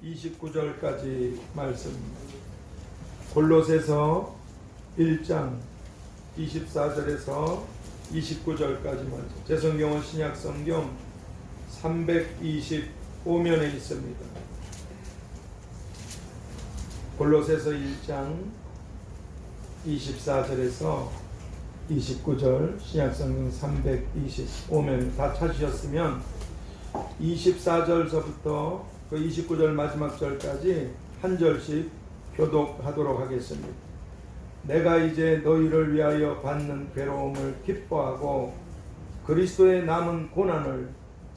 29절까지 말씀입니다. 골로새서 1장 24절에서 29절까지 말씀. 제 성경은 신약 성경 325면에 있습니다. 골로새서 1장 24절에서 29절 신약 성경 325면 다 찾으셨으면 24절서부터 그 29절 마지막 절까지 한 절씩 교독하도록 하겠습니다. 내가 이제 너희를 위하여 받는 괴로움을 기뻐하고 그리스도의 남은 고난을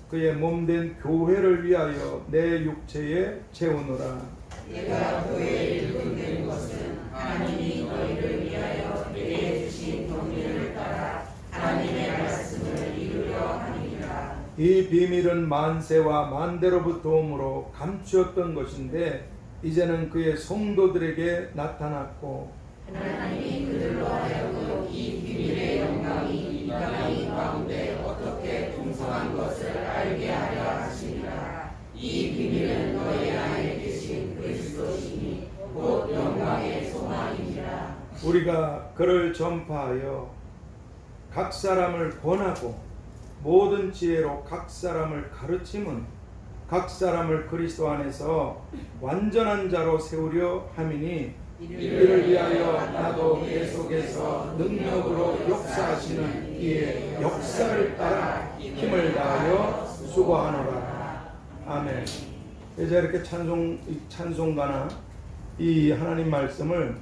그의 몸된 교회를 위하여 내 육체에 채우노라. 내가 교회에 일꾼된 것은 하나님이 너희를 위하여 내게 주신 경륜을 따라 하나님의 말씀을 이루려 함이니라. 이 비밀은 만세와 만대로부터 오므로 감추었던 것인데 이제는 그의 성도들에게 나타났고 하나님이 그들로 하여금 이 비밀의 영광이 이 땅의 가운데 어떻게 풍성한 것을 알게 하려 하시니라. 이 비밀은 너희 안에 계신 그리스도시니 곧 영광의 소망이니라. 우리가 그를 전파하여 각 사람을 권하고 모든 지혜로 각 사람을 가르침은 각 사람을 그리스도 안에서 완전한 자로 세우려 함이니 이를 위하여 나도 계속해서 능력으로 역사하시는 이의 역사를 따라 힘을 다하여 수고하노라. 아멘. 이제 이렇게 찬송가나 이 하나님 말씀을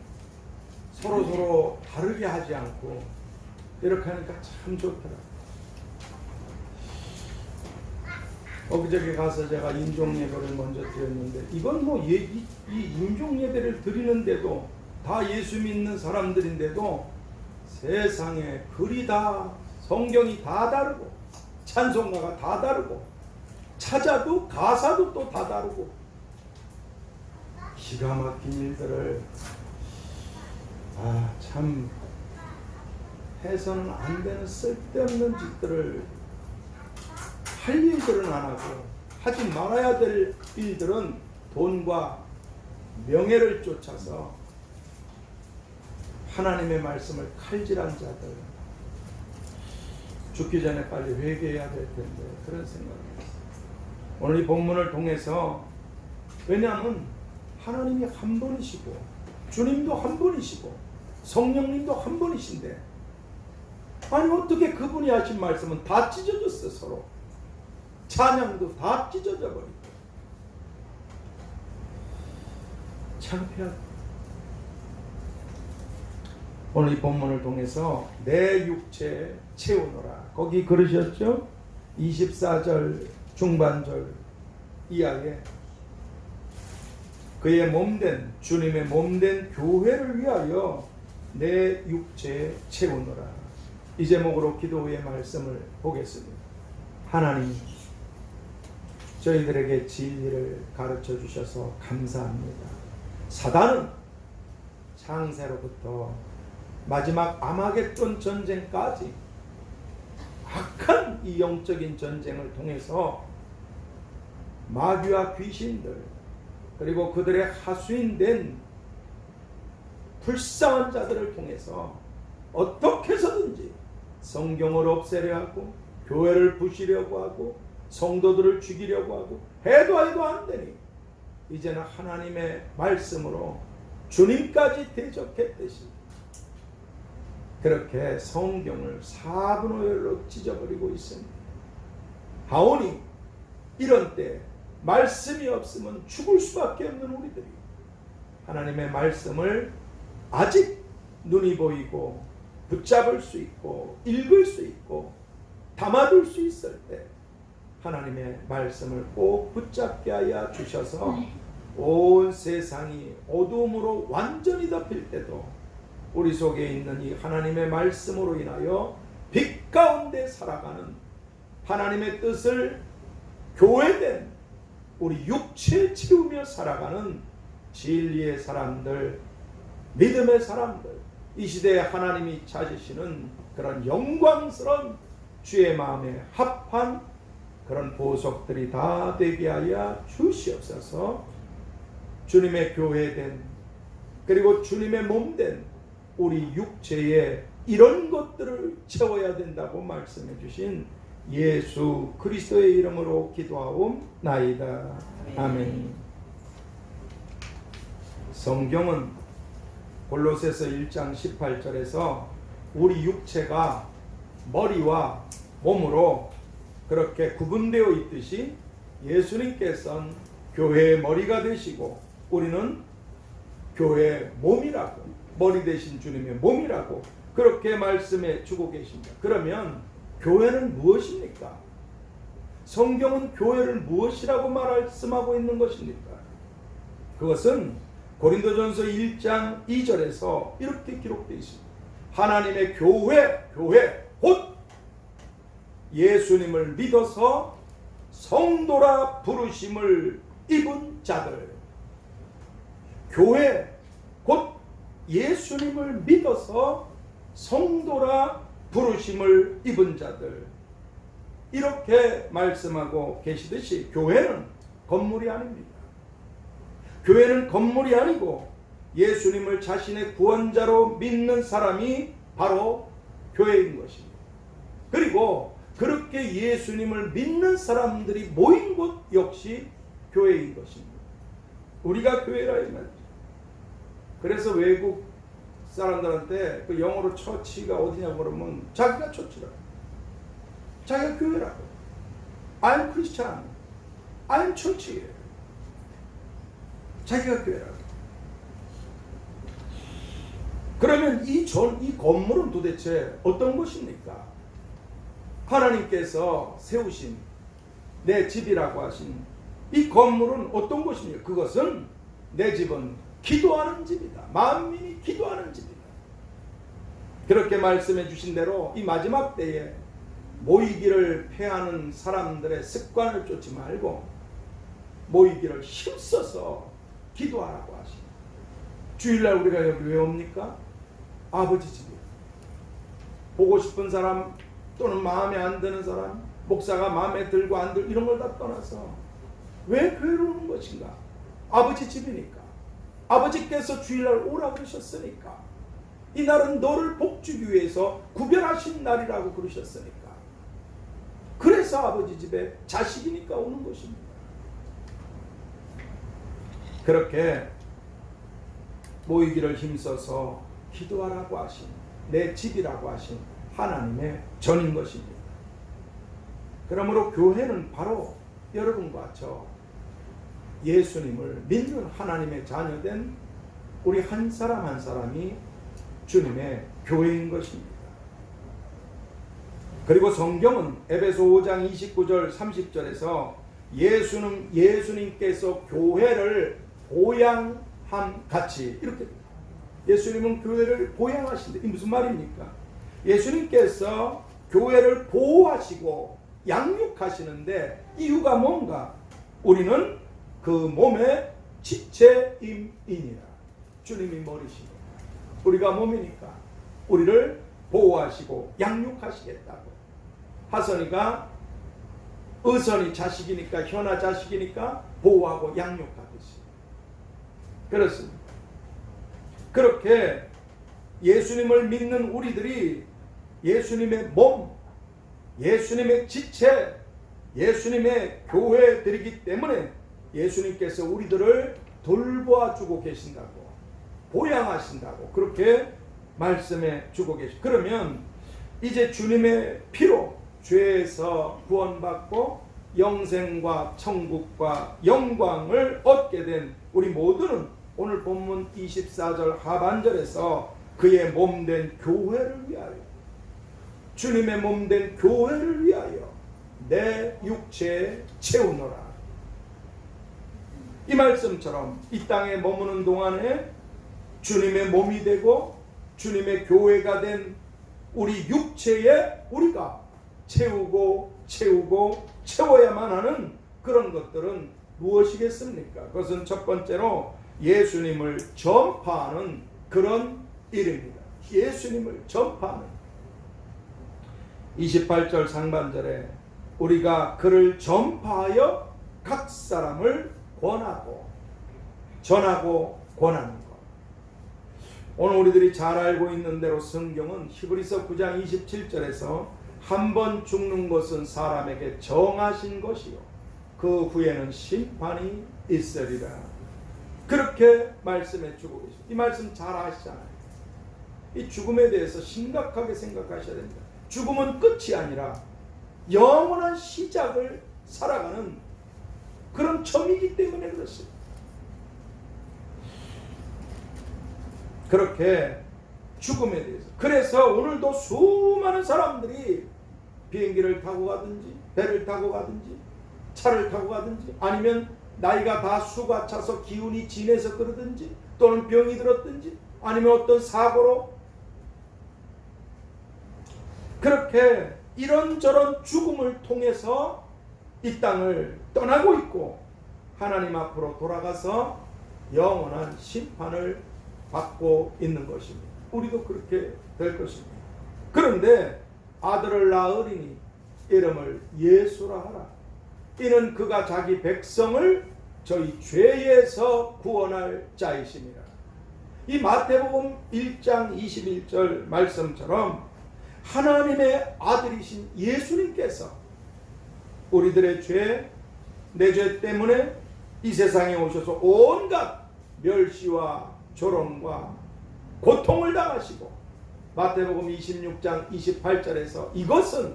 서로 다르게 하지 않고 이렇게 하니까 참 좋더라. 엊그저께 가서 제가 인종예배를 먼저 드렸는데 이건 뭐 이 인종예배를 드리는데도 다 예수 믿는 사람들인데도 세상에 글이 다 성경이 다 다르고 찬송가가 다 다르고 찾아도 가사도 또 다 다르고 기가 막힌 일들을 참 해서는 안 되는 쓸데없는 짓들을 할 일들은 안 하고 하지 말아야 될 일들은 돈과 명예를 쫓아서 하나님의 말씀을 칼질한 자들 죽기 전에 빨리 회개해야 될 텐데 그런 생각을 했어요. 오늘 이 본문을 통해서 왜냐하면 하나님이 한 분이시고 주님도 한 분이시고 성령님도 한 분이신데 아니 어떻게 그분이 하신 말씀은 다 찢어졌어. 서로 찬양도 다 찢어져 버리고 창피하다. 오늘 이 본문을 통해서 내 육체 채우노라 거기 그러셨죠? 24절 중반절 이하에 그의 몸된 주님의 몸된 교회를 위하여 내 육체에 채우노라. 이 제목으로 기도의 말씀을 보겠습니다. 하나님 저희들에게 진리를 가르쳐 주셔서 감사합니다. 사단은 창세로부터 마지막 아마겟돈 전쟁까지 악한 이 영적인 전쟁을 통해서 마귀와 귀신들 그리고 그들의 하수인된 불쌍한 자들을 통해서 어떻게 해서든지 성경을 없애려 하고 교회를 부시려고 하고 성도들을 죽이려고 하고 해도 안 되니 이제는 하나님의 말씀으로 주님까지 대적했듯이 그렇게 성경을 4분의 1로 찢어버리고 있습니다. 하오니 이런 때 말씀이 없으면 죽을 수밖에 없는 우리들이 하나님의 말씀을 아직 눈이 보이고 붙잡을 수 있고 읽을 수 있고 담아둘 수 있을 때 하나님의 말씀을 꼭 붙잡게 하여 주셔서 온 세상이 어두움으로 완전히 덮일 때도 우리 속에 있는 이 하나님의 말씀으로 인하여 빛 가운데 살아가는 하나님의 뜻을 교회된 우리 육체에 채우며 살아가는 진리의 사람들, 믿음의 사람들, 이 시대에 하나님이 찾으시는 그런 영광스러운 주의 마음에 합한 그런 보석들이 다 되게 하여 주시옵소서. 주님의 교회된, 그리고 주님의 몸된 우리 육체에 이런 것들을 채워야 된다고 말씀해 주신 예수 그리스도의 이름으로 기도하옵나이다. 아멘. 성경은 골로새서 1장 18절에서 우리 육체가 머리와 몸으로 그렇게 구분되어 있듯이 예수님께서는 교회의 머리가 되시고 우리는 교회의 몸이라고, 머리 되신 주님의 몸이라고 그렇게 말씀해 주고 계십니다. 그러면 교회는 무엇입니까? 성경은 교회를 무엇이라고 말씀하고 있는 것입니까? 그것은 고린도전서 1장 2절에서 이렇게 기록되어 있습니다. 하나님의 교회 곧 예수님을 믿어서 성도라 부르심을 입은 자들. 교회 곧 예수님을 믿어서 성도라 부르심을 입은 자들. 이렇게 말씀하고 계시듯이 교회는 건물이 아닙니다. 교회는 건물이 아니고 예수님을 자신의 구원자로 믿는 사람이 바로 교회인 것입니다. 그리고 그렇게 예수님을 믿는 사람들이 모인 곳 역시 교회인 것입니다. 우리가 교회라 이 말이죠. 그래서 외국 사람들한테 그 영어로 처치가 어디냐고 그러면 자기가 처치라고, 자기가 교회라고. I'm Christian, I'm church. 자기가 교회라고. 그러면 이 건물은 도대체 어떤 것입니까? 하나님께서 세우신 내 집이라고 하신 이 건물은 어떤 것입니까? 그것은 내 집은 기도하는 집이다. 만민이 기도하는 집이다. 그렇게 말씀해 주신 대로 이 마지막 때에 모이기를 패하는 사람들의 습관을 쫓지 말고 모이기를 힘써서 기도하라고 하십니다. 주일날 우리가 여기 왜 옵니까? 아버지 집이에요. 보고 싶은 사람 또는 마음에 안 드는 사람, 목사가 마음에 들고 안 들고 이런 걸 다 떠나서 왜 교회로 오는 것인가? 아버지 집이니까. 아버지께서 주일날 오라 그러셨으니까. 이 날은 너를 복주기 위해서 구별하신 날이라고 그러셨으니까. 그래서 아버지 집에 자식이니까 오는 것입니다. 그렇게 모이기를 힘써서 기도하라고 하신, 내 집이라고 하신 하나님의 전인 것입니다. 그러므로 교회는 바로 여러분과 저 예수님을 믿는 하나님의 자녀된 우리 한 사람 한 사람이 주님의 교회인 것입니다. 그리고 성경은 에베소 5장 29절 30절에서 예수님께서 교회를 보양함 같이 이렇게, 예수님은 교회를 보양하신다. 이 무슨 말입니까? 예수님께서 교회를 보호하시고 양육하시는데 이유가 뭔가? 우리는 그 몸의 지체임이니라. 주님이 머리시고 우리가 몸이니까 우리를 보호하시고 양육하시겠다고. 하선이가 의선이 자식이니까, 현아 자식이니까 보호하고 양육하듯이. 그렇습니다. 그렇게 예수님을 믿는 우리들이 예수님의 몸, 예수님의 지체, 예수님의 교회들이기 때문에 예수님께서 우리들을 돌보아주고 계신다고, 보양하신다고 그렇게 말씀해 주고 계시고, 그러면 이제 주님의 피로 죄에서 구원받고 영생과 천국과 영광을 얻게 된 우리 모두는 오늘 본문 24절 하반절에서 그의 몸된 교회를 위하여, 주님의 몸된 교회를 위하여 내 육체에 채우노라. 이 말씀처럼 이 땅에 머무는 동안에 주님의 몸이 되고 주님의 교회가 된 우리 육체에 우리가 채워야만 하는 그런 것들은 무엇이겠습니까? 그것은 첫 번째로 예수님을 전파하는 그런 일입니다. 예수님을 전파하는. 28절 상반절에 우리가 그를 전파하여 각 사람을 권하고, 전하고 권하는 것. 오늘 우리들이 잘 알고 있는 대로 성경은 히브리서 9장 27절에서 한 번 죽는 것은 사람에게 정하신 것이요 그 후에는 심판이 있으리라. 그렇게 말씀해 주고 계십니다. 이 말씀 잘 아시잖아요. 이 죽음에 대해서 심각하게 생각하셔야 됩니다. 죽음은 끝이 아니라 영원한 시작을 살아가는 그런 점이기 때문에 그렇습니다. 그렇게 죽음에 대해서, 그래서 오늘도 수많은 사람들이 비행기를 타고 가든지 배를 타고 가든지 차를 타고 가든지 아니면 나이가 다 수가 차서 기운이 진해서 그러든지 또는 병이 들었든지 아니면 어떤 사고로 그렇게 이런저런 죽음을 통해서 이 땅을 떠나고 있고 하나님 앞으로 돌아가서 영원한 심판을 받고 있는 것입니다. 우리도 그렇게 될 것입니다. 그런데 아들을 낳으리니 이름을 예수라 하라. 이는 그가 자기 백성을 저희 죄에서 구원할 자이심이라. 이 마태복음 1장 21절 말씀처럼 하나님의 아들이신 예수님께서 우리들의 죄, 내 죄 때문에 이 세상에 오셔서 온갖 멸시와 조롱과 고통을 당하시고 마태복음 26장 28절에서 이것은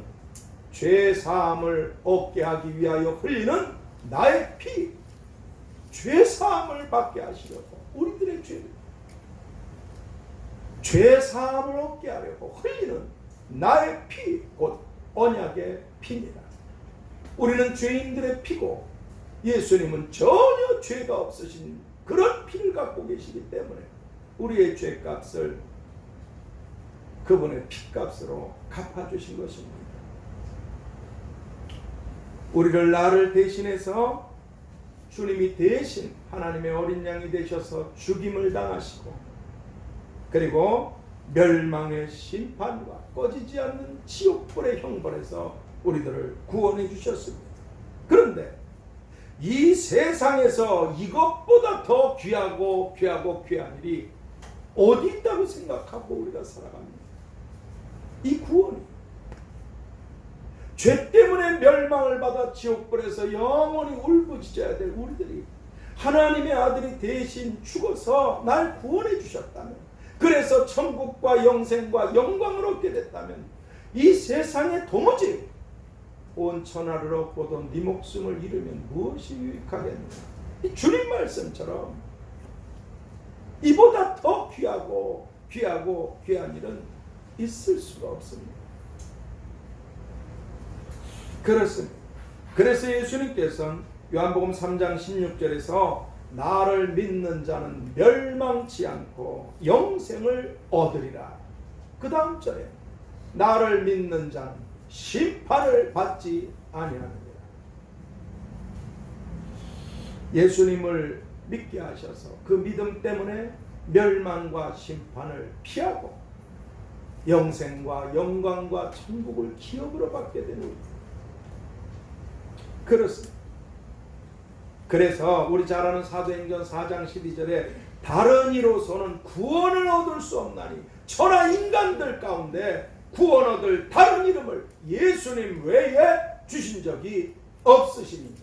죄 사함을 얻게 하기 위하여 흘리는 나의 피, 죄 사함을 받게 하시려고 우리들의 죄 사함을 얻게 하려고 흘리는 나의 피, 곧 언약의 피입니다. 우리는 죄인들의 피고 예수님은 전혀 죄가 없으신 그런 피를 갖고 계시기 때문에 우리의 죄값을 그분의 피값으로 갚아주신 것입니다. 우리를 나를 대신해서 주님이 대신 하나님의 어린 양이 되셔서 죽임을 당하시고 그리고 멸망의 심판과 꺼지지 않는 지옥불의 형벌에서 우리들을 구원해 주셨습니다. 그런데 이 세상에서 이것보다 더 귀하고 귀한 일이 어디 있다고 생각하고 우리가 살아갑니다. 이 구원이 죄 때문에 멸망을 받아 지옥불에서 영원히 울부짖어야 될 우리들이 하나님의 아들이 대신 죽어서 날 구원해 주셨다면, 그래서 천국과 영생과 영광을 얻게 됐다면 이 세상에 도무지 온 천하를 얻고도 네 목숨을 잃으면 무엇이 유익하겠느냐. 이 주님 말씀처럼 이보다 더 귀한 일은 있을 수가 없습니다. 그렇습니다. 그래서 예수님께서는 요한복음 3장 16절에서 나를 믿는 자는 멸망치 않고 영생을 얻으리라. 그 다음 절에 나를 믿는 자는 심판을 받지 아니하느니라. 예수님을 믿게 하셔서 그 믿음 때문에 멸망과 심판을 피하고 영생과 영광과 천국을 기업으로 받게 되는 우리. 그렇습니다. 그래서 우리 잘 아는 사도행전 4장 12절에 다른 이로서는 구원을 얻을 수 없나니 천하 인간들 가운데 구원 얻을 다른 이름을 예수님 외에 주신 적이 없으십니다.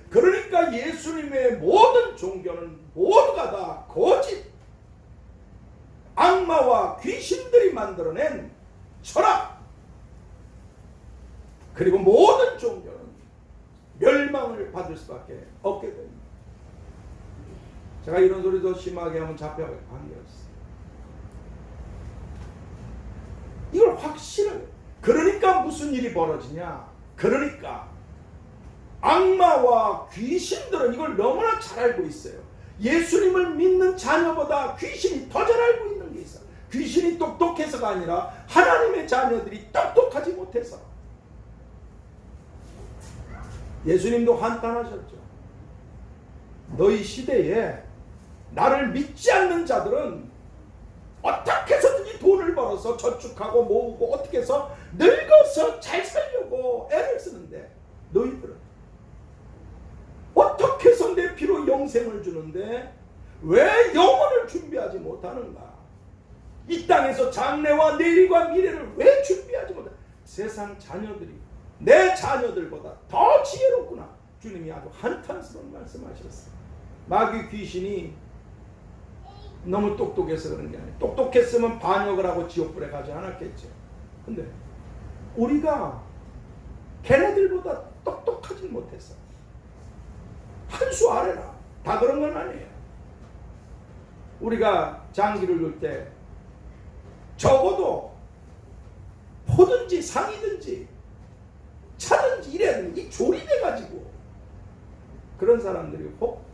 그러니까 예수님의 모든 종교는 모두가 다 거짓, 악마와 귀신들이 만들어낸 철학, 그리고 모든 종교는 멸망을 받을 수밖에 없게 됩니다. 제가 이런 소리 더 심하게 하면 잡혀갈 관계였어요. 이걸 확실하게. 그러니까 무슨 일이 벌어지냐? 그러니까 악마와 귀신들은 이걸 너무나 잘 알고 있어요. 예수님을 믿는 자녀보다 귀신이 더 잘 알고 있는 게 있어요. 귀신이 똑똑해서가 아니라 하나님의 자녀들이 똑똑하지 못해서. 예수님도 한탄하셨죠. 너희 시대에 나를 믿지 않는 자들은 어떻게 해서든지 돈을 벌어서 저축하고 모으고 어떻게 해서 늙어서 잘 살려고 애를 쓰는데, 너희들은 어떻게 해서 내 피로 영생을 주는데 왜 영혼을 준비하지 못하는가? 이 땅에서 장래와 내일과 미래를 왜 준비하지 못하는가? 세상 자녀들이 내 자녀들보다 더 지혜롭구나. 주님이 아주 한탄스러운 말씀하셨어요. 마귀 귀신이 너무 똑똑해서 그런 게 아니에요. 똑똑했으면 반역을 하고 지옥불에 가지 않았겠죠. 근데 우리가 걔네들보다 똑똑하지 못했어. 한 수 아래라. 다 그런 건 아니에요. 우리가 장기를 넣을 때 적어도 포든지 상이든지 차든지 이래야 되는 이 조리돼가지고 그런 사람들이 혹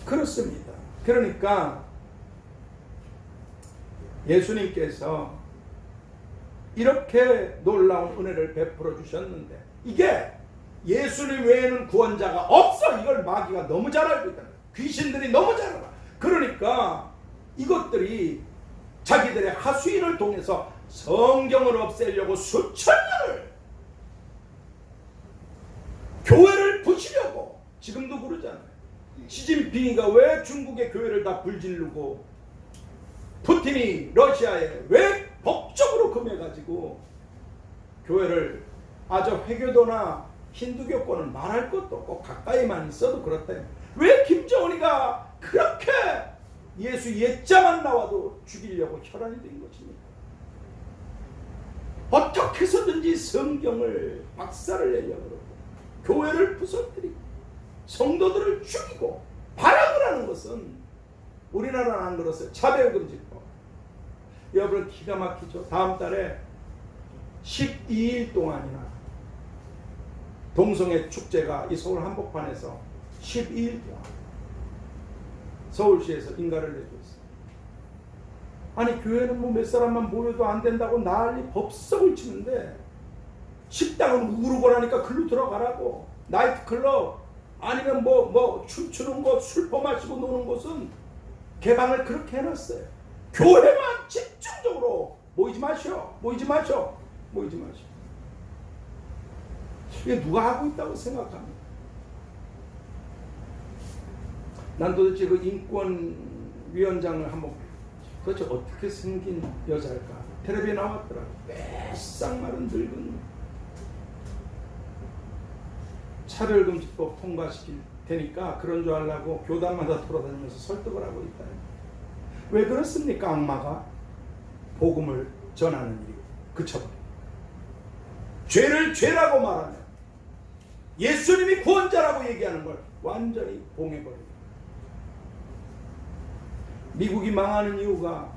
그렇습니다. 그러니까 예수님께서 이렇게 놀라운 은혜를 베풀어 주셨는데 이게 예수님 외에는 구원자가 없어. 이걸 마귀가 너무 잘 알고 있다. 귀신들이 너무 잘 알아. 그러니까 이것들이 자기들의 하수인을 통해서 성경을 없애려고 수천 년을 교회를 부시려고 지금도 그러잖아요. 시진핑이가 왜 중국의 교회를 다 불지르고 푸틴이 러시아에 왜 법적으로 금해가지고 교회를 아주 회교도나 힌두교권은 말할 것도 없고 가까이만 있어도 그렇대요. 왜 김정은이가 그렇게 예수 옛자만 나와도 죽이려고 혈안이 된 것입니까? 어떻게 해서든지 성경을 박살을 내려고 그러고 교회를 부서뜨리고 성도들을 죽이고 발악을 하는 것은 우리나라는 안 그렇어요. 차별금지법. 여러분 기가 막히죠. 다음 달에 12일 동안이나 동성애 축제가 이 서울 한복판에서 12일 동안 서울시에서 인가를 내고 있어요. 아니 교회는 뭐 몇 사람만 모여도 안 된다고 난리 법석을 치는데 식당은 우르고 나니까 글로 들어가라고. 나이트클럽 아니면 뭐 춤추는 곳 술퍼 마시고 노는 곳은 개방을 그렇게 해놨어요. 교회만 집중적으로 모이지 마시오. 이게 누가 하고 있다고 생각합니다. 난 도대체 그 인권위원장을 한번 도대체 어떻게 생긴 여자일까? 텔레비에 나왔더라고. 뺏싹 마른 늙은 차별금지법 통과시킬 테니까 그런 줄 알라고 교단마다 돌아다니면서 설득을 하고 있다. 왜 그렇습니까? 악마가 복음을 전하는 일이 그쳐버려. 죄를 죄라고 말하면 예수님이 구원자라고 얘기하는 걸 완전히 봉해버립니다. 미국이 망하는 이유가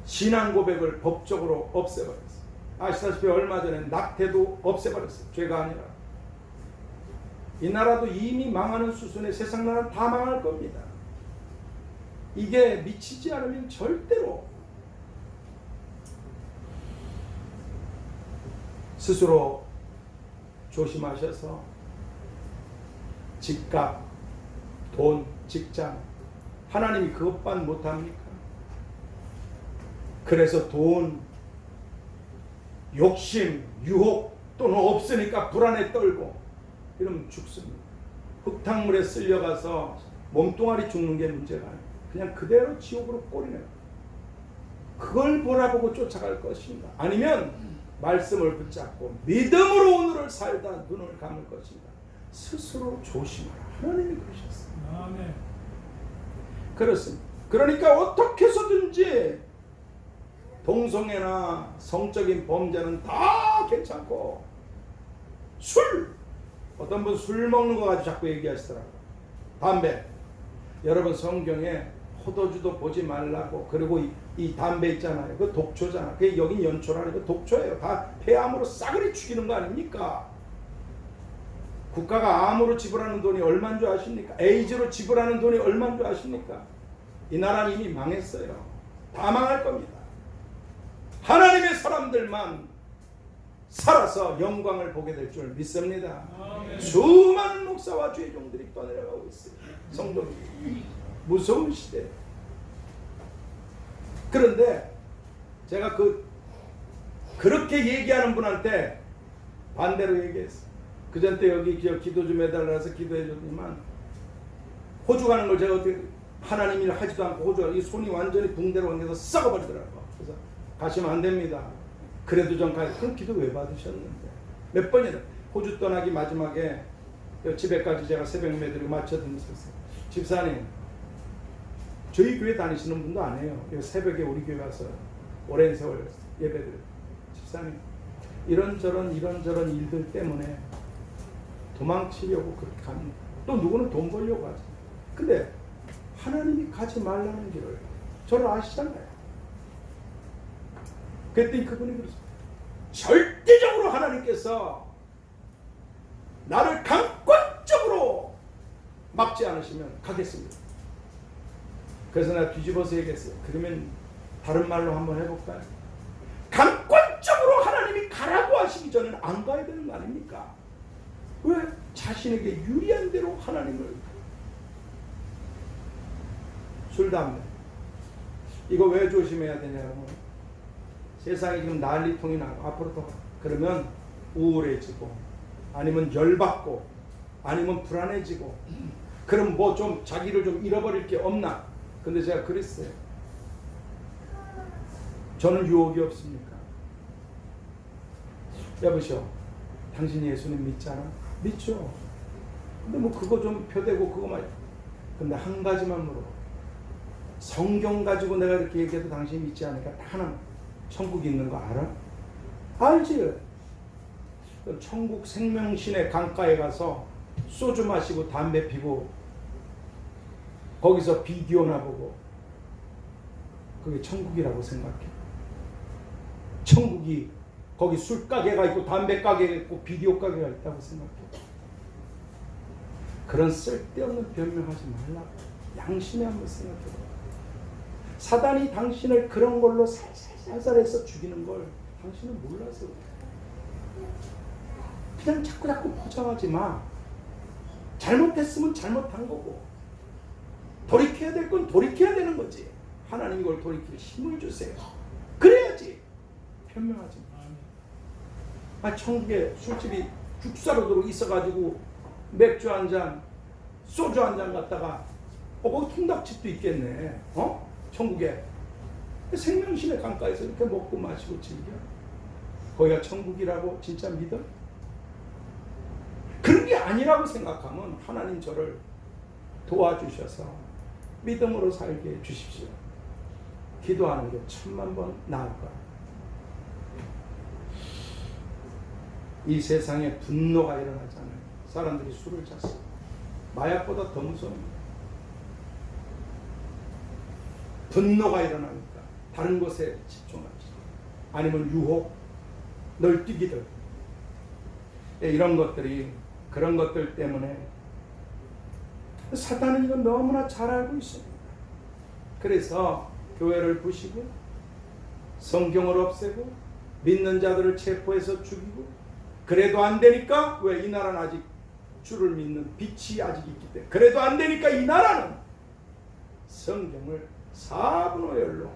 신앙 고백을 법적으로 없애버렸어요. 아시다시피 얼마 전에 낙태도 없애버렸어요. 죄가 아니라. 이 나라도 이미 망하는 수순에 세상 나라는 다 망할 겁니다. 이게 미치지 않으면 절대로 스스로 조심하셔서 집값, 돈, 직장 하나님이 그것만 못합니까? 그래서 돈, 욕심, 유혹 또는 없으니까 불안에 떨고 이러면 죽습니다. 흙탕물에 쓸려가서 몸뚱아리 죽는 게 문제가 아니에요. 그냥 그대로 지옥으로 꼬리내요. 그걸 보라보고 쫓아갈 것인가? 아니면 말씀을 붙잡고 믿음으로 오늘을 살다 눈을 감을 것인가? 스스로 조심하라. 하나님이 그러셨어요. 아멘. 그렇습니다. 그러니까 어떻게 해서든지 동성애나 성적인 범죄는 다 괜찮고 술! 어떤 분 술 먹는 거 가지고 자꾸 얘기하시더라고요. 담배. 여러분 성경에 포도주도 보지 말라고. 그리고 이 담배 있잖아요. 그 독초잖아. 그게 여긴 연초라는 거 독초예요. 다 폐암으로 싸그리 죽이는 거 아닙니까? 국가가 암으로 지불하는 돈이 얼마인 줄 아십니까? 에이즈로 지불하는 돈이 얼마인 줄 아십니까? 이 나라는 이미 망했어요. 다 망할 겁니다. 하나님의 사람들만 살아서 영광을 보게 될 줄 믿습니다. 아멘. 수많은 목사와 죄종들이 떠내려가고 있어요. 성도들이. 무서운 시대. 그런데 제가 그렇게 얘기하는 분한테 반대로 얘기했어요. 그 그전 때 여기 기도 좀 해달라서 기도해 줬지만 호주 가는 걸 제가 어떻게 하나님 일 하지도 않고 호주 이 손이 완전히 붕대로 옮겨서 썩어버리더라고. 그래서 가시면 안 됩니다. 그래도 좀 가요. 그럼 기도 왜 받으셨는데? 몇 번이나 호주 떠나기 마지막에 집에까지 제가 새벽 매드리고 맞춰드리면서 집사님 저희 교회 다니시는 분도 아니에요. 새벽에 우리 교회 와서 오랜 세월 예배드려요. 집사님 이런저런 일들 때문에 도망치려고 그렇게 갑니다. 또 누구는 돈 벌려고 하죠. 근데 하나님이 가지 말라는 길을 저를 아시잖아요. 그랬더니 그분이 그러셨어요. 절대적으로 하나님께서 나를 강권적으로 막지 않으시면 가겠습니다. 그래서 내가 뒤집어서 얘기했어요. 그러면 다른 말로 한번 해볼까요? 강권적으로 하나님이 가라고 하시기 전에는 안 가야 되는 거 아닙니까? 왜 자신에게 유리한 대로 하나님을 술, 담배 이거 왜 조심해야 되냐면 세상이 지금 난리통이 나고 앞으로 더 그러면 우울해지고 아니면 열받고 아니면 불안해지고 그럼 뭐 좀 자기를 좀 잃어버릴 게 없나? 근데 제가 그랬어요. 저는 유혹이 없습니까? 여보시오, 당신 예수님 믿잖아? 믿죠. 근데 뭐 그거 좀 표대고 그거만. 근데 한 가지만 물어. 성경 가지고 내가 이렇게 얘기해도 당신이 믿지 않으니까 하나 천국 있는 거 알아? 알지? 천국 생명신의 강가에 가서 소주 마시고 담배 피고 거기서 비디오나 보고 그게 천국이라고 생각해? 천국이 거기 술가게가 있고 담배 가게가 있고 비디오 가게가 있다고 생각해? 그런 쓸데없는 변명하지 말라고. 양심에 한번 생각해봐. 사단이 당신을 그런 걸로 살살해서 죽이는 걸 당신은 몰라서 그냥 자꾸 포장하지 마. 잘못했으면 잘못한 거고 돌이켜야 될 건 돌이켜야 되는 거지. 하나님이 이걸 돌이킬 힘을 주세요. 그래야지. 변명하지 마. 천국에 술집이 죽사로도록 있어가지고 맥주 한 잔, 소주 한 잔 갖다가 거기 통닭집도 있겠네. 천국에 생명신의 강가에서 이렇게 먹고 마시고 즐겨. 거기가 천국이라고 진짜 믿어? 그런 게 아니라고 생각하면 하나님 저를 도와주셔서 믿음으로 살게 해주십시오. 기도하는 게 10,000번 나을 거야. 이 세상에 분노가 일어나잖아요. 사람들이 술을 잤어. 마약보다 더 무서워요. 분노가 일어나니까 다른 것에 집중하지. 아니면 유혹, 널뛰기들. 이런 것들이 그런 것들 때문에 사탄은 이건 너무나 잘 알고 있습니다. 그래서 교회를 부시고 성경을 없애고 믿는 자들을 체포해서 죽이고 그래도 안 되니까 왜 이 나라는 아직 주를 믿는 빛이 아직 있기 때문에 그래도 안 되니까 이 나라는 성경을 4분의1로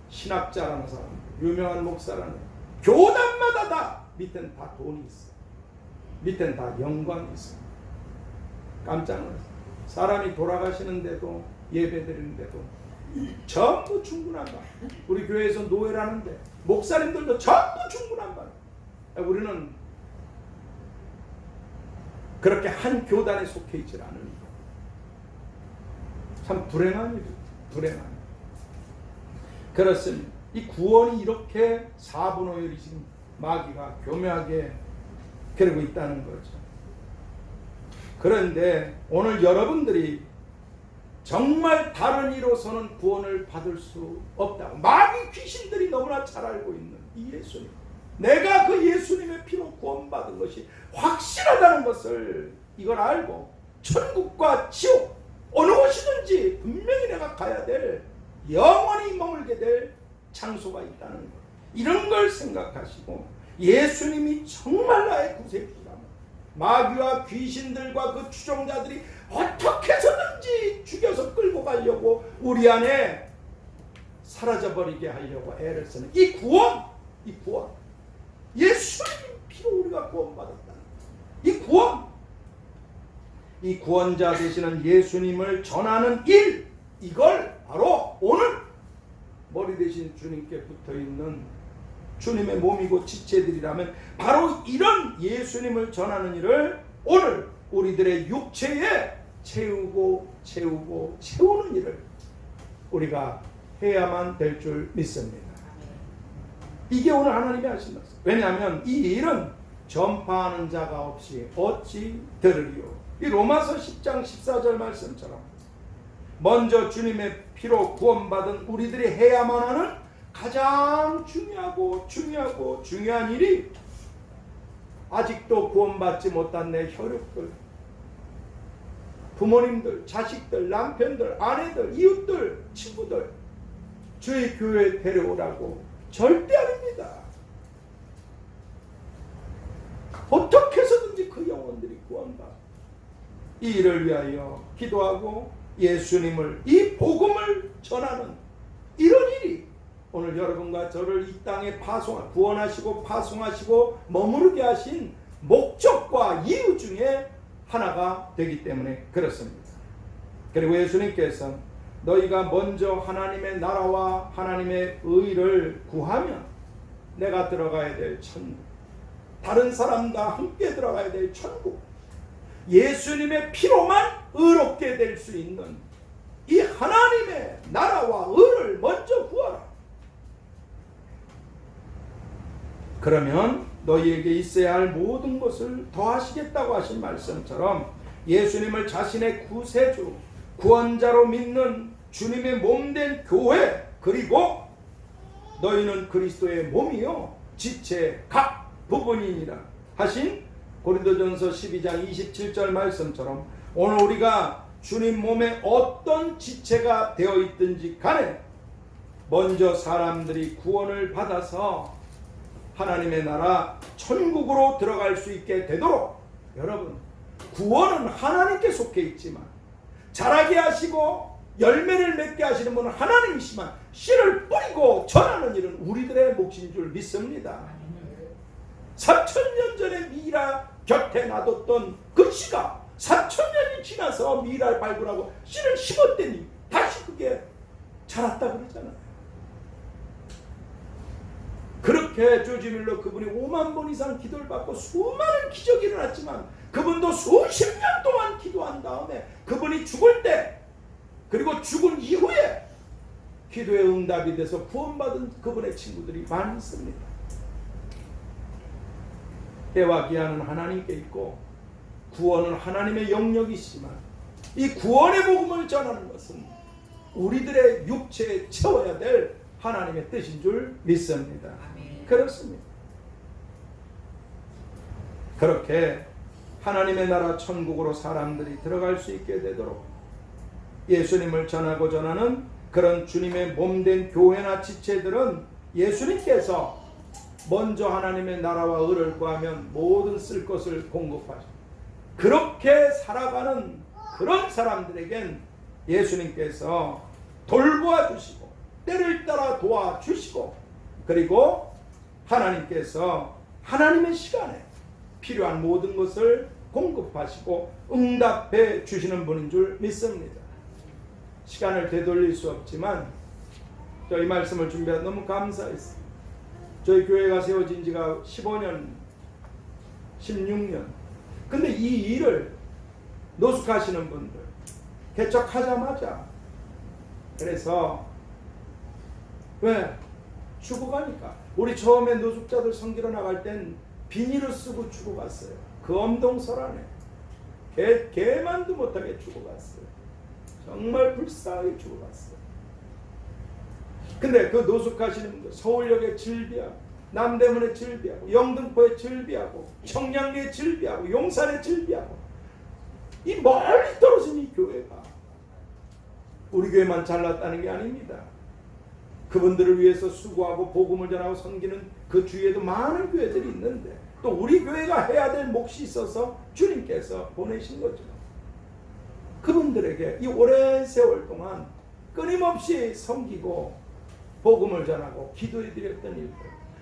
신학자라는 사람, 유명한 목사라는 교단마다 다 밑엔 다 돈이 있어. 밑엔 다 영광이 있어. 깜짝 놀랐어. 사람이 돌아가시는데도 예배드리는데도 전부 충분한 바. 우리 교회에서 노예라는데 목사님들도 전부 충분한 바. 우리는 그렇게 한 교단에 속해 있지 않으니까 참 불행한 일이죠. 불행한 일. 그렇습니다. 이 구원이 이렇게 4분의 1이 지금 마귀가 교묘하게 그러고 있다는 거죠. 그런데 오늘 여러분들이 정말 다른 이로서는 구원을 받을 수 없다고 마귀 귀신들이 너무나 잘 알고 있는 이 예수님, 내가 그 예수님의 피로 구원받은 것이 확실하다는 것을 이걸 알고 천국과 지옥 어느 곳이든지 분명히 내가 가야 될 영원히 머물게 될 장소가 있다는 것, 이런 걸 생각하시고 예수님이 정말 나의 구세주라면 마귀와 귀신들과 그 추종자들이 어떻게 해서든지 죽여서 끌고 가려고 우리 안에 사라져버리게 하려고 애를 쓰는 이 구원, 이 구원, 예수님 피로 우리가 구원받았다는 이 구원, 이 구원자 되시는 예수님을 전하는 일, 이걸 바로 오늘 머리 대신 주님께 붙어있는 주님의 몸이고 지체들이라면 바로 이런 예수님을 전하는 일을 오늘 우리들의 육체에 채우는 일을 우리가 해야만 될 줄 믿습니다. 이게 오늘 하나님이 하신 말씀. 왜냐하면 이 일은 전파하는 자가 없이 어찌 들으리요. 이 로마서 10장 14절 말씀처럼 먼저 주님의 피로 구원받은 우리들이 해야만 하는 가장 중요한 일이 아직도 구원받지 못한 내 혈육들, 부모님들, 자식들, 남편들, 아내들, 이웃들, 친구들 저희 교회에 데려오라고 절대 아닙니다. 어떻게 해서든지 그 영혼들이 구원받아 이 일을 위하여 기도하고 예수님을, 이 복음을 전하는 이런 일이 오늘 여러분과 저를 이 땅에 구원하시고 파송하시고 머무르게 하신 목적과 이유 중에 하나가 되기 때문에 그렇습니다. 그리고 예수님께서 너희가 먼저 하나님의 나라와 하나님의 의를 구하면 내가 들어가야 될 천국, 다른 사람과 함께 들어가야 될 천국, 예수님의 피로만 의롭게 될 수 있는 이 하나님의 나라와 의를 먼저 구하라. 그러면 너희에게 있어야 할 모든 것을 더하시겠다고 하신 말씀처럼 예수님을 자신의 구세주, 구원자로 믿는 주님의 몸된 교회, 그리고 너희는 그리스도의 몸이요 지체 각 부분이니라 하신 고린도전서 12장 27절 말씀처럼 오늘 우리가 주님 몸에 어떤 지체가 되어 있든지 간에 먼저 사람들이 구원을 받아서 하나님의 나라 천국으로 들어갈 수 있게 되도록, 여러분, 구원은 하나님께 속해 있지만 자라게 하시고 열매를 맺게 하시는 분은 하나님이시지만 씨를 뿌리고 전하는 일은 우리들의 몫인 줄 믿습니다. 3000년 전에 미라 곁에 놔뒀던 그 씨가 3000년이 지나서 미라를 발굴하고 씨를 심었더니 다시 그게 자랐다 그러잖아요. 그렇게 조지 밀러 그분이 5만 번 이상 기도를 받고 수많은 기적이 일어났지만 그분도 수십 년 동안 기도한 다음에 그분이 죽을 때, 그리고 죽은 이후에 기도의 응답이 돼서 구원받은 그분의 친구들이 많이 있습니다. 해와 기한은 하나님께 있고 구원은 하나님의 영역이시지만 이 구원의 복음을 전하는 것은 우리들의 육체에 채워야 될 하나님의 뜻인 줄 믿습니다. 그렇습니다. 그렇게 하나님의 나라 천국으로 사람들이 들어갈 수 있게 되도록 예수님을 전하고 전하는 그런 주님의 몸된 교회나 지체들은 예수님께서 먼저 하나님의 나라와 의를 구하면 모든 쓸 것을 공급하시고, 그렇게 살아가는 그런 사람들에겐 예수님께서 돌보아 주시고 때를 따라 도와주시고, 그리고 하나님께서 하나님의 시간에 필요한 모든 것을 공급하시고 응답해 주시는 분인 줄 믿습니다. 시간을 되돌릴 수 없지만 이 말씀을 준비해 너무 감사했어요. 저희 교회가 세워진 지가 15년, 16년. 근데 이 일을 노숙하시는 분들 개척하자마자, 그래서 왜? 죽어가니까. 우리 처음에 노숙자들 섬기러 나갈 땐 비닐을 쓰고 죽어갔어요. 그 엄동설 안에 개만도 못하게 죽어갔어요. 정말 불쌍하게 죽어갔어요. 근데 그 노숙하시는 분들 서울역에 즐비하고, 남대문에 즐비하고, 영등포에 즐비하고, 청량리에 즐비하고, 용산에 즐비하고, 이 멀리 떨어진 이 교회가 우리 교회만 잘났다는 게 아닙니다. 그분들을 위해서 수고하고 복음을 전하고 섬기는 그 주위에도 많은 교회들이 있는데 또 우리 교회가 해야 될 몫이 있어서 주님께서 보내신 거죠. 그분들에게 이 오랜 세월 동안 끊임없이 섬기고 복음을 전하고 기도해드렸던 일들,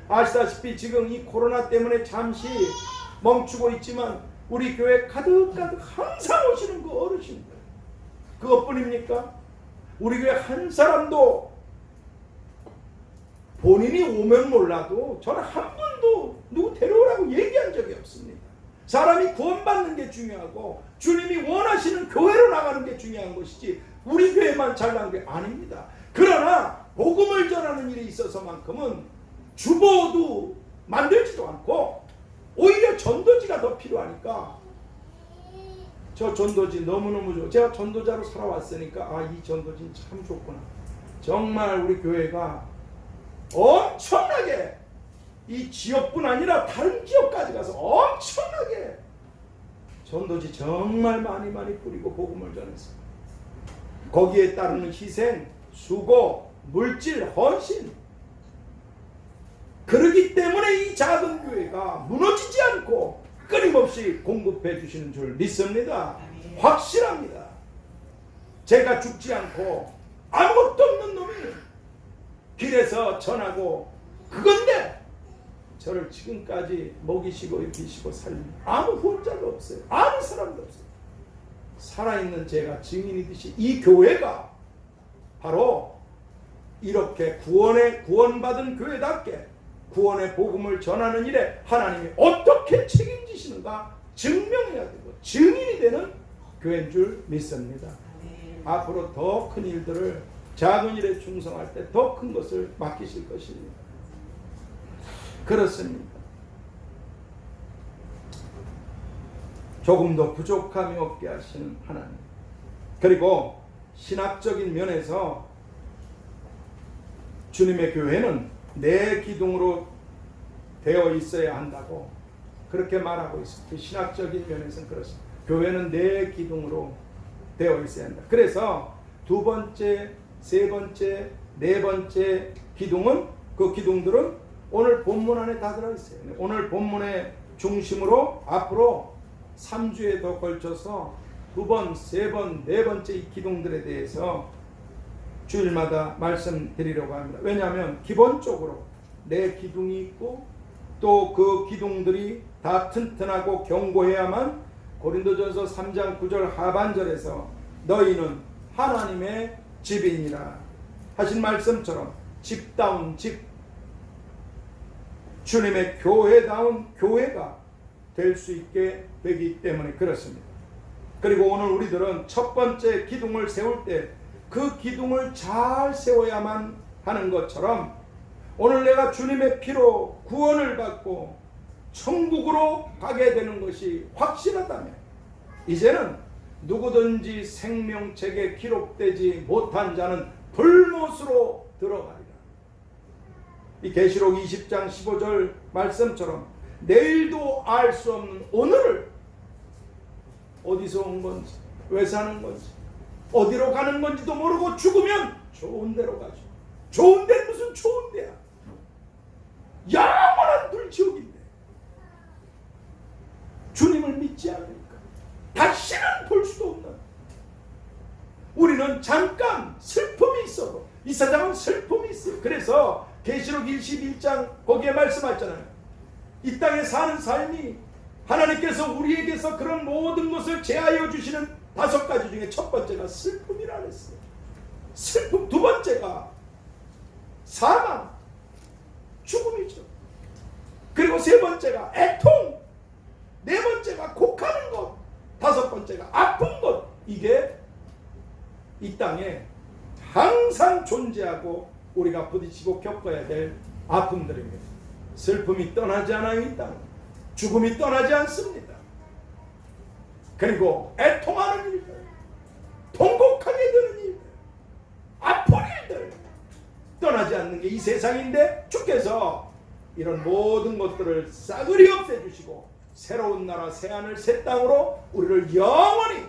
아시다시피 지금 이 코로나 때문에 잠시 멈추고 있지만 우리 교회 가득가득 항상 오시는 그 어르신들, 그것뿐입니까? 우리 교회 한 사람도 본인이 오면 몰라도 저는 한 번도 누구 데려오라고 얘기한 적이 없습니다. 사람이 구원받는 게 중요하고 주님이 원하시는 교회로 나가는 게 중요한 것이지 우리 교회만 잘난 게 아닙니다. 그러나 복음을 전하는 일에 있어서만큼은 주보도 만들지도 않고 오히려 전도지가 더 필요하니까, 저 전도지 너무너무 좋아. 제가 전도자로 살아왔으니까 이 전도지는 참 좋구나. 정말 우리 교회가 엄청나게 이 지역뿐 아니라 다른 지역까지 가서 엄청나게 전도지 정말 많이 뿌리고 복음을 전했습니다. 거기에 따르는 희생, 수고, 물질, 헌신, 그러기 때문에 이 작은 교회가 무너지지 않고 끊임없이 공급해 주시는 줄 믿습니다. 확실합니다. 제가 죽지 않고 아무것도 없는 놈이 길에서 전하고 그건데 저를 지금까지 먹이시고 입히시고 살린 아무 후원자도 없어요. 아무 사람도 없어요. 살아있는 제가 증인이듯이 이 교회가 바로 이렇게 구원받은 교회답게 구원의 복음을 전하는 일에 하나님이 어떻게 책임지시는가 증명해야 되고 증인이 되는 교회인 줄 믿습니다. 앞으로 더 큰 일들을 작은 일에 충성할 때 더 큰 것을 맡기실 것입니다. 그렇습니다. 조금도 부족함이 없게 하시는 하나님, 그리고 신학적인 면에서 주님의 교회는 내 기둥으로 되어 있어야 한다고 그렇게 말하고 있습니다. 신학적인 면에서는 그렇습니다. 교회는 내 기둥으로 되어 있어야 한다. 그래서 두 번째, 세 번째, 네 번째 기둥은, 그 기둥들은 오늘 본문 안에 다 들어있어요. 오늘 본문의 중심으로 앞으로 3주에 더 걸쳐서 두 번, 세 번, 네 번째 이 기둥들에 대해서 주일마다 말씀드리려고 합니다. 왜냐하면 기본적으로 내 기둥이 있고 또 그 기둥들이 다 튼튼하고 견고해야만 고린도전서 3장 9절 하반절에서 너희는 하나님의 집이니라 하신 말씀처럼 집다운 집, 주님의 교회다운 교회가 될 수 있게 되기 때문에 그렇습니다. 그리고 오늘 우리들은 첫 번째 기둥을 세울 때 그 기둥을 잘 세워야만 하는 것처럼 오늘 내가 주님의 피로 구원을 받고 천국으로 가게 되는 것이 확실하다면 이제는 누구든지 생명책에 기록되지 못한 자는 불못으로 들어가리라. 이 계시록 20장 15절 말씀처럼 내일도 알 수 없는 오늘을 어디서 온 건지, 왜 사는 건지, 어디로 가는 건지도 모르고 죽으면 좋은 데로 가죠. 좋은 데는 무슨 좋은 데야. 영원한 불지옥인데 주님을 믿지 않으니까 다시는 볼 수도 없는, 우리는 잠깐 슬픔이 있어도 이 세상은 슬픔이 있어요. 그래서 계시록 21장 거기에 말씀하잖아요. 이 땅에 사는 삶이 하나님께서 우리에게서 그런 모든 것을 제하여 주시는 5가지 중에 첫 번째가 슬픔이라 그랬어요. 슬픔. 두 번째가 사망, 죽음이죠. 그리고 세 번째가 애통, 네 번째가 곡하는 것, 다섯 번째가 아픈 것. 이게 이 땅에 항상 존재하고 우리가 부딪히고 겪어야 될 아픔들입니다. 슬픔이 떠나지 않아요. 이 땅 죽음이 떠나지 않습니다. 그리고 애통하는 일들, 통곡하게 되는 일들, 아픈 일들 떠나지 않는 게 이 세상인데 주께서 이런 모든 것들을 싸그리 없애주시고 새로운 나라 새하늘 새 땅으로 우리를 영원히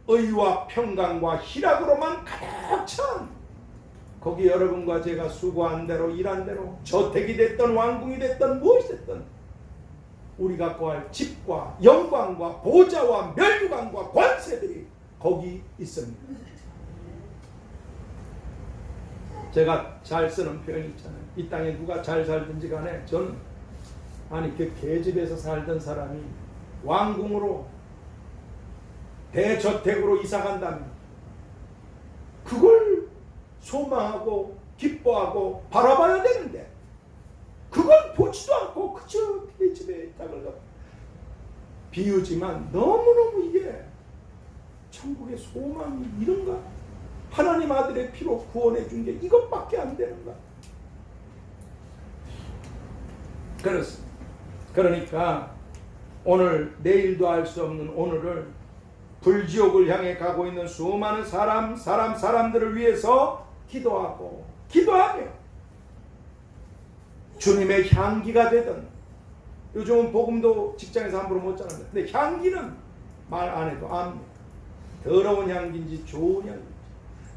의와 평강과 희락으로만 가득 찬 거기 여러분과 제가 수고한 대로 일한 대로 저택이 됐던 왕궁이 됐던 무엇이 됐던 우리가 구할 집과 영광과 보좌와 멸류관과 관세들이 거기 있습니다. 제가 잘 쓰는 표현이 있잖아요. 이 땅에 누가 잘 살든지 간에 저는 그 개집에서 살던 사람이 왕궁으로 대저택으로 이사 간다면 그걸 소망하고 기뻐하고 바라봐야 되는데 그건 보지도 않고 그저 피집에 땅을 갖고 비유지만 너무너무 이게 천국의 소망이 이런가? 하나님 아들의 피로 구원해 준 게 이것밖에 안 되는가? 그렇습니다. 그러니까 오늘 내일도 알 수 없는 오늘을 불지옥을 향해 가고 있는 수많은 사람들을 위해서 기도하며 주님의 향기가 되던, 요즘은 복음도 직장에서 함부로 못 자는데 근데 향기는 말 안 해도 압니다. 더러운 향기인지 좋은 향기인지,